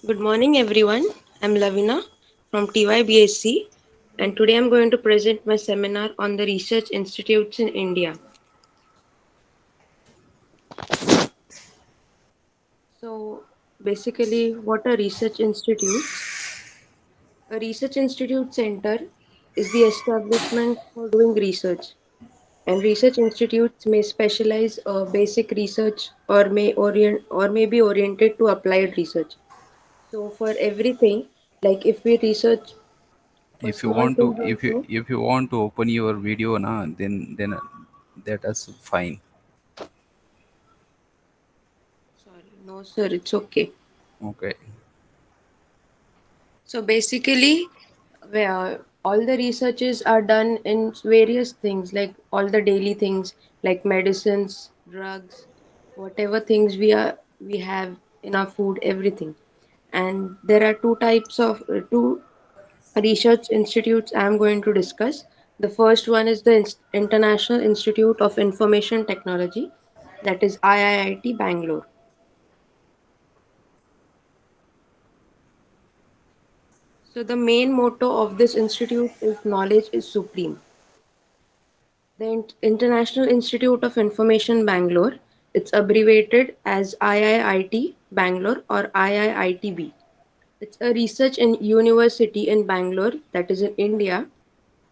Good morning, everyone. I'm Lavina from TYBSC, and today I'm going to present my seminar on the research institutes in India. So, basically, what are research institutes? A research institute center is the establishment for doing research, and research institutes may specialize basic research or may be oriented to applied research. So, for everything, like if we research for If you small want to, things also. if you want to open your video, na, then that is fine. Sorry, no, sir, it's okay. Okay. So basically, where all the researches are done in various things, like all the daily things, like medicines, drugs, whatever things we have in our food, everything. And there are two research institutes I am going to discuss. The first one is the International Institute of Information Technology, that is IIIT Bangalore. So the main motto of this institute is knowledge is supreme. The International Institute of Information Bangalore, it's abbreviated as IIIT Bangalore or IIITB. It's a research and university in Bangalore, that is in India.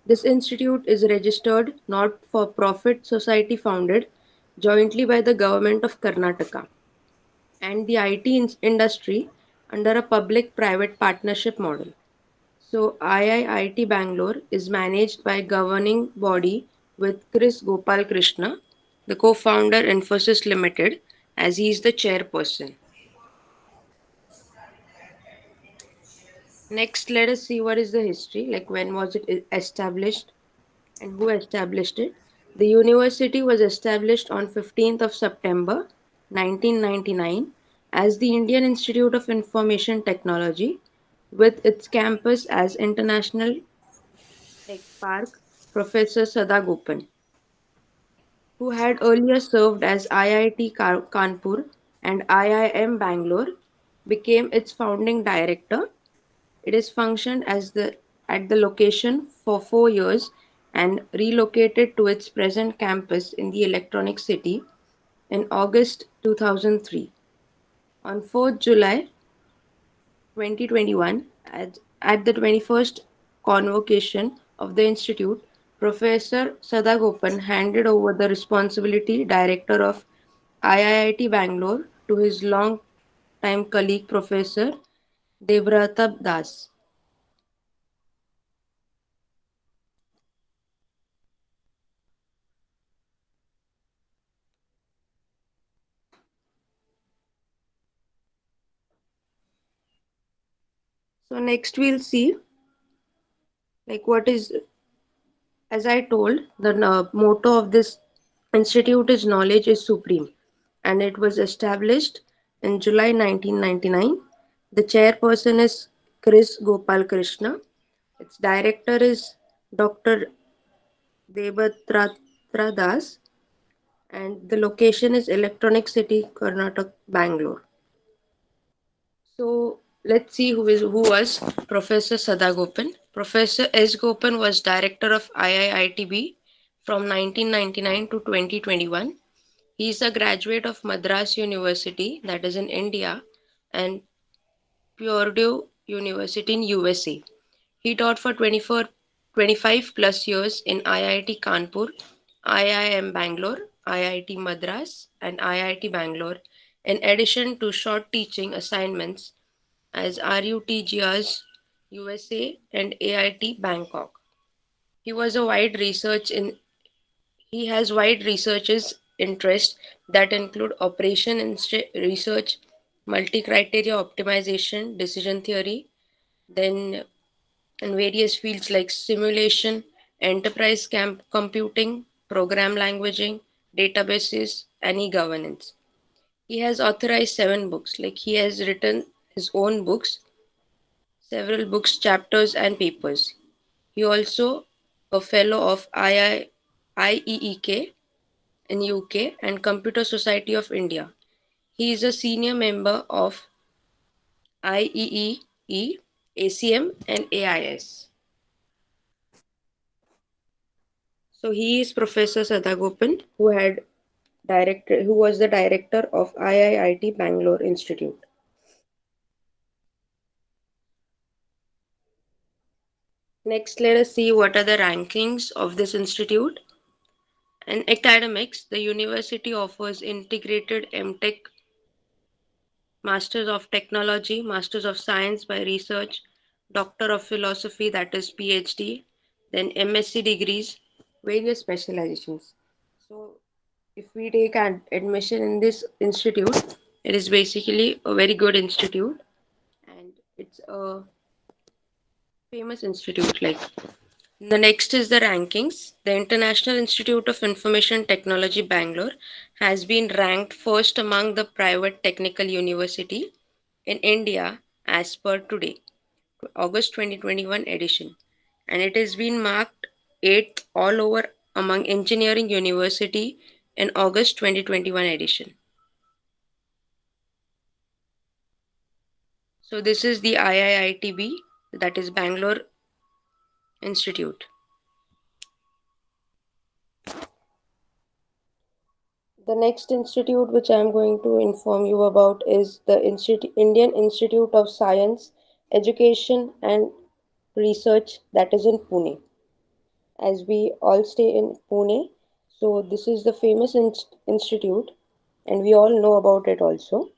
This institute is registered not for profit society founded jointly by the government of Karnataka and the IT industry under a public private partnership model. So IIIT Bangalore is managed by governing body with Chris Gopal Krishna, the co-founder Infosys Limited, as he is the chairperson. Next, let us see what is the history, like when was it established and who established it. The university was established on 15th of September 1999 as the Indian Institute of Information Technology with its campus as International Tech Park, Professor Sadagopan, who had earlier served as IIT Kanpur and IIM Bangalore, became its founding director. It has functioned at the location for 4 years and relocated to its present campus in the Electronic City in August 2003. On 4th July 2021, at the 21st convocation of the Institute, Professor Sadagopan handed over the responsibility director of IIT Bangalore to his long-time colleague Professor Devrata Das. So next we'll see like what is, as I told, the motto of this institute is knowledge is supreme, and it was established in July 1999. The chairperson is Chris Gopal Krishna. Its director is Dr. Debatratra Das, and the location is Electronic City, Karnataka, Bangalore. So let's see who was Professor Sadagopan. Professor S. Gopan was director of IIITB from 1999 to 2021. He is a graduate of Madras University, that is in India, and Purdue University in USA. He taught for 25 plus years in IIT Kanpur, IIM Bangalore, IIT Madras, and IIT Bangalore, in addition to short teaching assignments as RUTGR's USA and AIT Bangkok. He was a wide research in he has wide researches interests that include operation research, multi-criteria optimization, decision theory, then in various fields like simulation, enterprise computing, program languaging, databases, and e-governance. He has authorized 7 books, like he has written his own books, several books, chapters, and papers. He also a fellow of IEEK in UK and Computer Society of India. He is a senior member of IEEE, ACM, and AIS. So he is Professor Sadagopan, who was the director of IIIT Bangalore Institute. Next, let us see what are the rankings of this institute. In academics, the university offers integrated MTech, Masters of Technology, Masters of Science by Research, Doctor of Philosophy, that is PhD, then MSc degrees, various specializations. So, if we take admission in this institute, it is basically a very good institute and it's a famous institute. Like the next is the rankings. The International Institute of Information Technology Bangalore has been ranked first among the private technical university in India as per today, August 2021 edition, and it has been marked 8th all over among engineering university in August 2021 edition. So this is the IIITB, that is Bangalore Institute. The next institute which I am going to inform you about is the Indian Institute of Science, Education and Research, that is in Pune. As we all stay in Pune, so this is the famous institute and we all know about it also.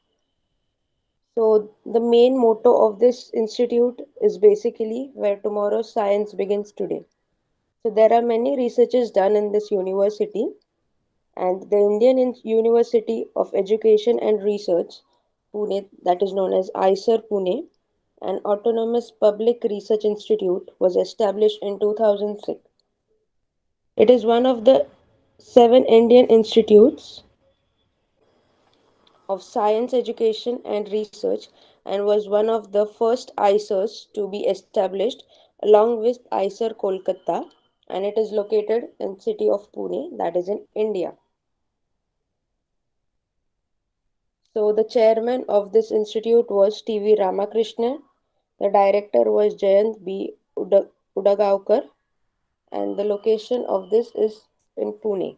So the main motto of this institute is basically where tomorrow's science begins today. So there are many researches done in this university, and the Indian University of Education and Research, Pune, that is known as ISER Pune, an autonomous public research institute, was established in 2006. It is one of the seven Indian institutes of science education and research and was one of the first ISERs to be established along with ISER Kolkata, and it is located in city of Pune, that is in India. So the chairman of this institute was T.V. Ramakrishnan, the director was Jayant B. Udagaonkar, and the location of this is in Pune.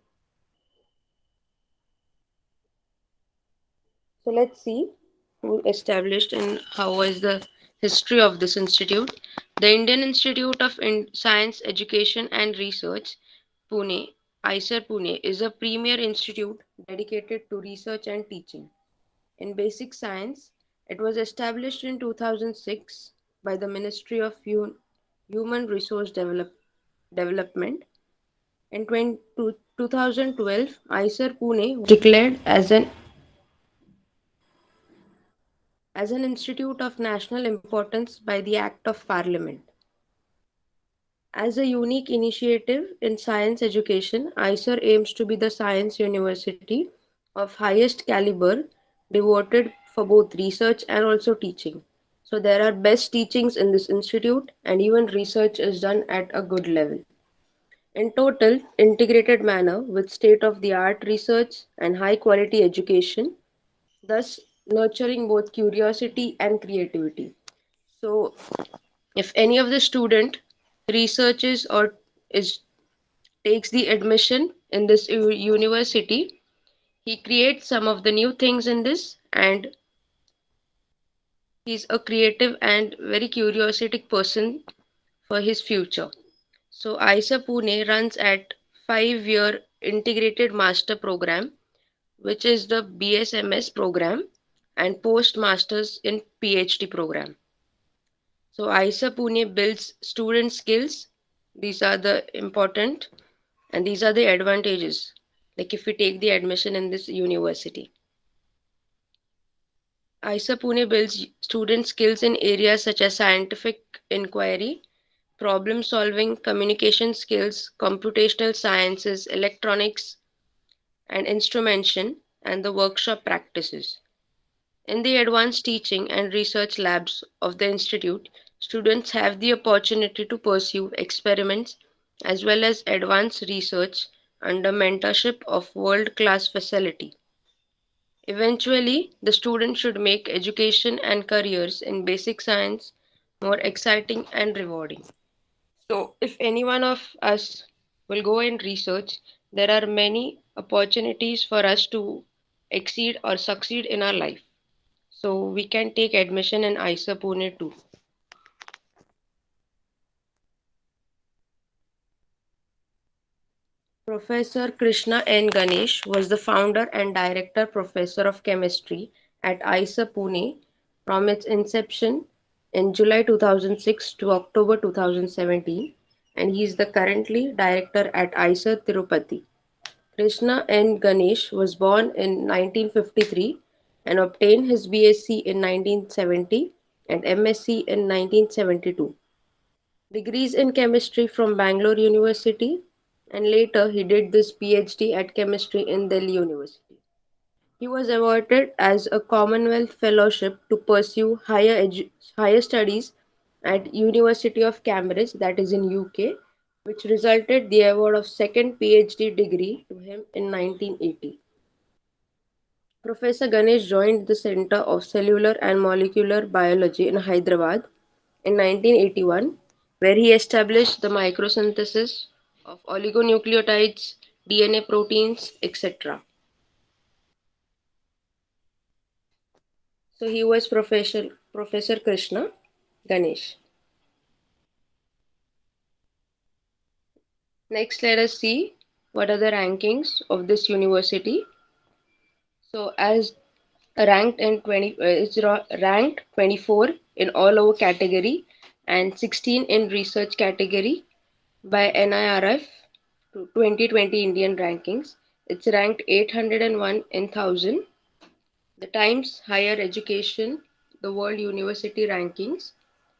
So let's see who established and how was the history of this institute. The Indian Institute of Science, Education and Research, Pune, ISER Pune, is a premier institute dedicated to research and teaching. In basic science, it was established in 2006 by the Ministry of Human Resource Development. In 2012, ISER Pune was declared as an institute of national importance by the Act of Parliament. As a unique initiative in science education, ISER aims to be the science university of highest caliber devoted for both research and also teaching. So there are best teachings in this institute and even research is done at a good level. In total, integrated manner with state of the art research and high quality education, thus nurturing both curiosity and creativity. So if any of the student researches or is takes the admission in this university, he creates some of the new things in this and he's a creative and very curiosity person for his future. So ISA Pune runs at 5-year integrated master program, which is the BSMS program and postmasters in PhD program. So ISA Pune builds student skills. These are the important and these are the advantages. Like if we take the admission in this university, ISA Pune builds student skills in areas such as scientific inquiry, problem solving, communication skills, computational sciences, electronics, and instrumentation, and the workshop practices. In the advanced teaching and research labs of the institute, students have the opportunity to pursue experiments as well as advanced research under mentorship of world class facility. Eventually, the student should make education and careers in basic science more exciting and rewarding. So, if any one of us will go and research, there are many opportunities for us to exceed or succeed in our life. So, we can take admission in IISER Pune too. Professor Krishna N. Ganesh was the founder and director professor of chemistry at IISER Pune from its inception in July 2006 to October 2017, and he is the currently director at IISER Tirupati. Krishna N. Ganesh was born in 1953 and obtained his BSc in 1970 and MSc in 1972. Degrees in chemistry from Bangalore University, and later he did this PhD at chemistry in Delhi University. He was awarded as a Commonwealth Fellowship to pursue higher studies at University of Cambridge, that is in UK, which resulted the award of second PhD degree to him in 1980. Professor Ganesh joined the Center of Cellular and Molecular Biology in Hyderabad in 1981, where he established the microsynthesis of oligonucleotides, DNA proteins, etc. So he was Professor Krishna Ganesh. Next, let us see what are the rankings of this university. So, as ranked in 20, ranked 24 in all over category and 16 in research category by NIRF to 2020 Indian rankings. It's ranked 801 in 1000. The Times Higher Education, the World University Rankings,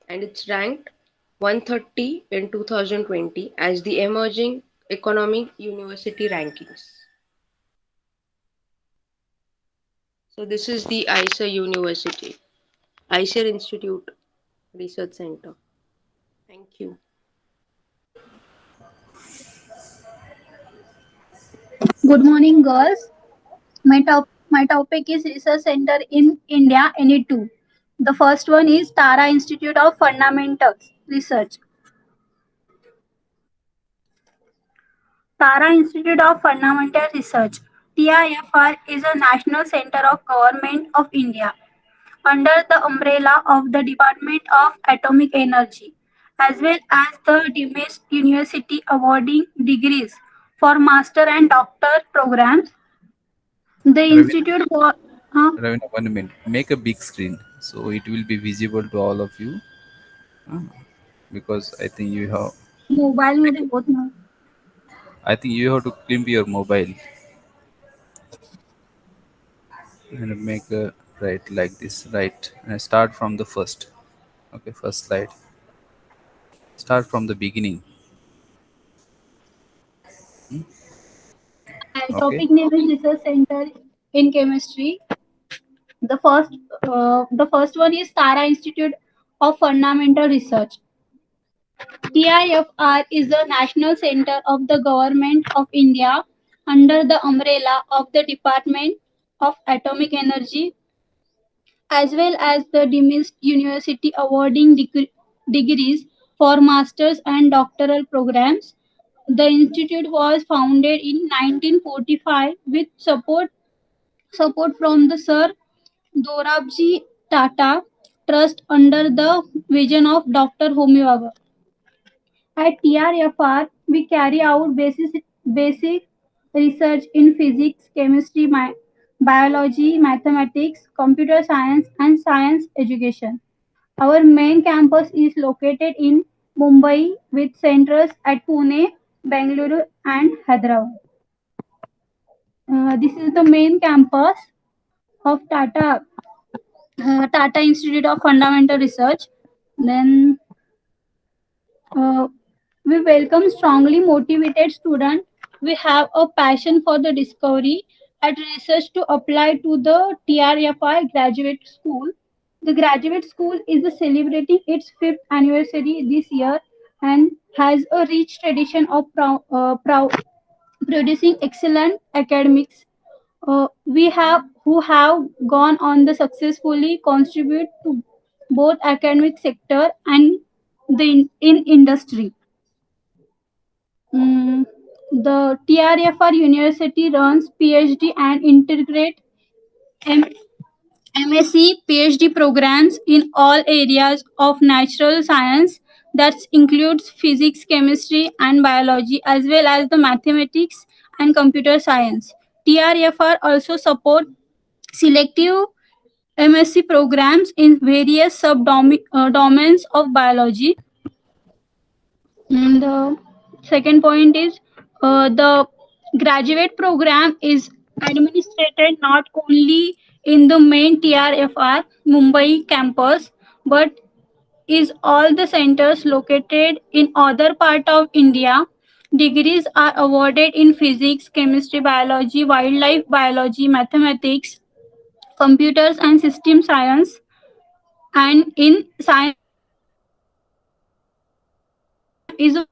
and it's ranked 130 in 2020 as the Emerging Economic University Rankings. So this is the IISER University, IISER Institute Research Center. Thank you. Good morning, girls. My topic is Research Center in India, NE2. The first one is Tara Institute of Fundamentals Research. Tara Institute of Fundamental Research TIFR is a national center of Government of India under the umbrella of the Department of Atomic Energy, as well as the Demis University awarding degrees for master and doctor programs. The Ravina, institute was Ravina, 1 minute. Make a big screen so it will be visible to all of you. uh, because mobile मध्ये होत नाही. I think you have to clip your mobile and make a right like this, right? And start from the first. Okay, first slide. Start from the beginning. And Okay. topic name is Research Center in Chemistry. The first one is Tara Institute of Fundamental Research. TIFR is the national center of the Government of India under the umbrella of the Department of Atomic Energy, as well as the Demis University awarding degrees for masters and doctoral programs. The institute was founded in 1945 with support from the Sir Dorabji Tata Trust under the vision of Dr. Homi Bhabha. At TRFR, we carry out basic research in physics, chemistry, biology, mathematics, computer science, and science education. Our main campus is located in Mumbai with centers at Pune, Bangalore, and Hyderabad. This is the main campus of Tata Institute of Fundamental Research. Then uh, we welcome strongly motivated students. We have a passion for the discovery and research to apply to the TRFI graduate school. The graduate school is celebrating its fifth anniversary this year and has a rich tradition of producing excellent academics. We have who have gone on the successfully contribute to both academic sector and in industry. Mm, the TRFR University runs PhD and integrate M- MSc PhD programs in all areas of natural science that includes physics, chemistry and biology as well as the mathematics and computer science. TRFR also support selective MSc programs in various domains of biology. And the second point is the graduate program is administrated not only in the main TRFR Mumbai campus but is all the centers located in other part of India. Degrees are awarded in physics, chemistry, biology, wildlife biology, mathematics, computers and system science, and in science is a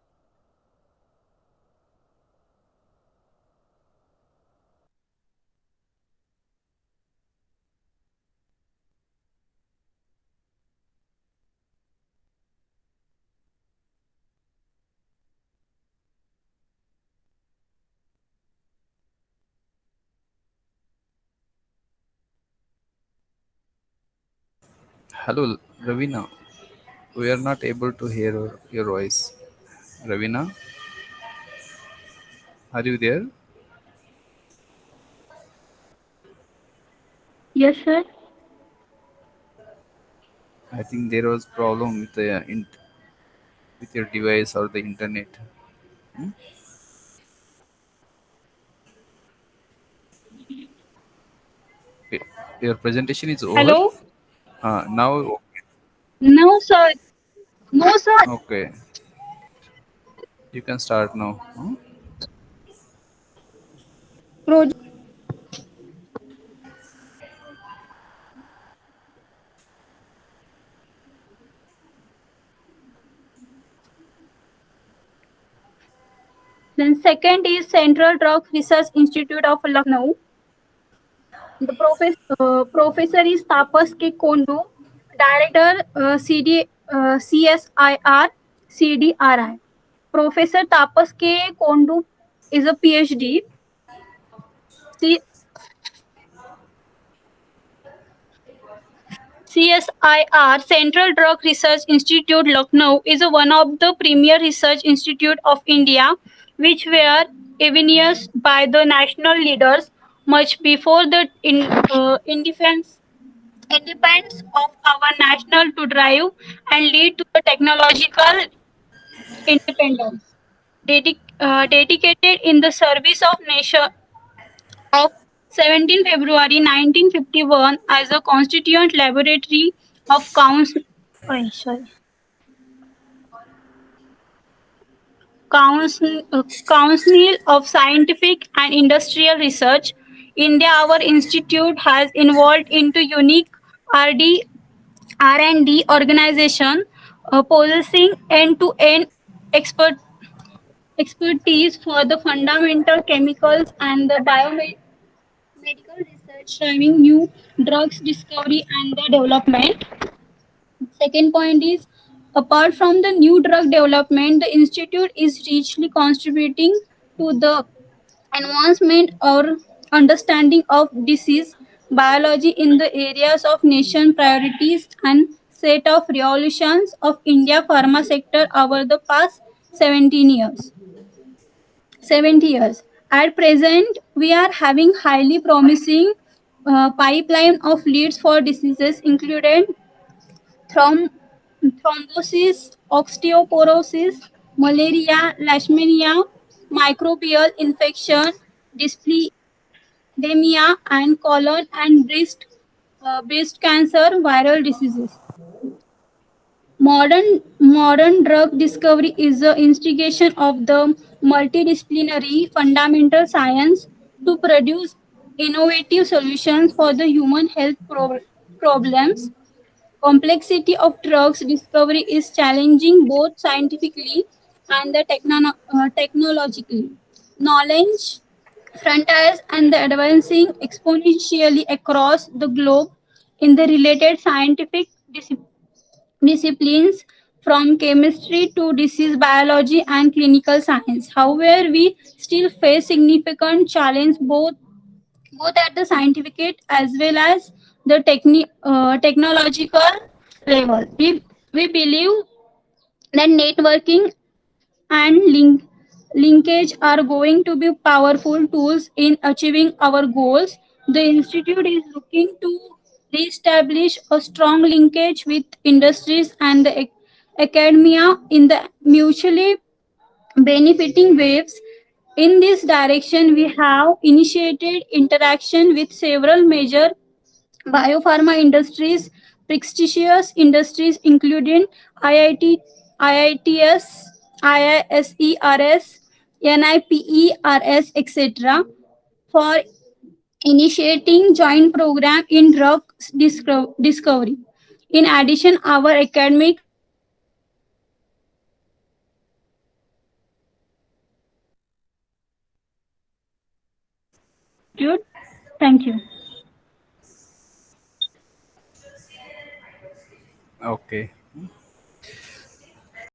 Hello, Ravina. We are not able to hear your voice. Ravina, are you there? yes sir. I think there was problem with with your device or the internet. Hmm? Okay. Your presentation is over. Hello. Now, No sir. No sir. okay, you can start now. Hmm? Project. Then second is Central Drug Research Institute of Lucknow. The professor is Tapas K. Kondu, director CSIR CDRI. Professor Tapas K. Kondu is a PhD. C- CSIR Central Drug Research Institute Lucknow is one of the premier research institute of India, which were pioneered by the national leaders much before the independence of our national to drive and lead to the technological independence. Dedicated in the service of nation of 17 February 1951 as a constituent laboratory of Council of Scientific and Industrial Research. India, our institute has involved into unique RD R&D organization possessing end-to-end expert, expertise for the fundamental chemicals and the biomedical research driving new drugs discovery and the development. Second point is apart from the new drug development, the institute is richly contributing to the advancement or understanding of disease biology in the areas of nation priorities and set of revolutions of India pharma sector over the past 17 years. 70 years. At present, we are having highly promising pipeline of leads for diseases included throm- thrombosis, osteoporosis, malaria, leishmania, microbial infection, dyslipidemia, and colon and breast cancer viral diseases. Modern drug discovery is the instigation of the multidisciplinary fundamental science to produce innovative solutions for the human health problems. Complexity of drugs discovery is challenging both scientifically and the technologically. Knowledge frontiers and the advancing exponentially across the globe in the related scientific disciplines from chemistry to disease biology and clinical science. However, we still face significant challenge both at the scientific as well as the technological level. We believe that networking and linkage are going to be powerful tools in achieving our goals. The institute is looking to reestablish a strong linkage with industries and the academia in the mutually benefiting waves. In this direction, we have initiated interaction with several major biopharma industries, prestigious industries including IIT, IITS, IISERS, NIPERS, etc. for initiating joint program in drug discovery. In addition, our academic institute. Thank you. Okay.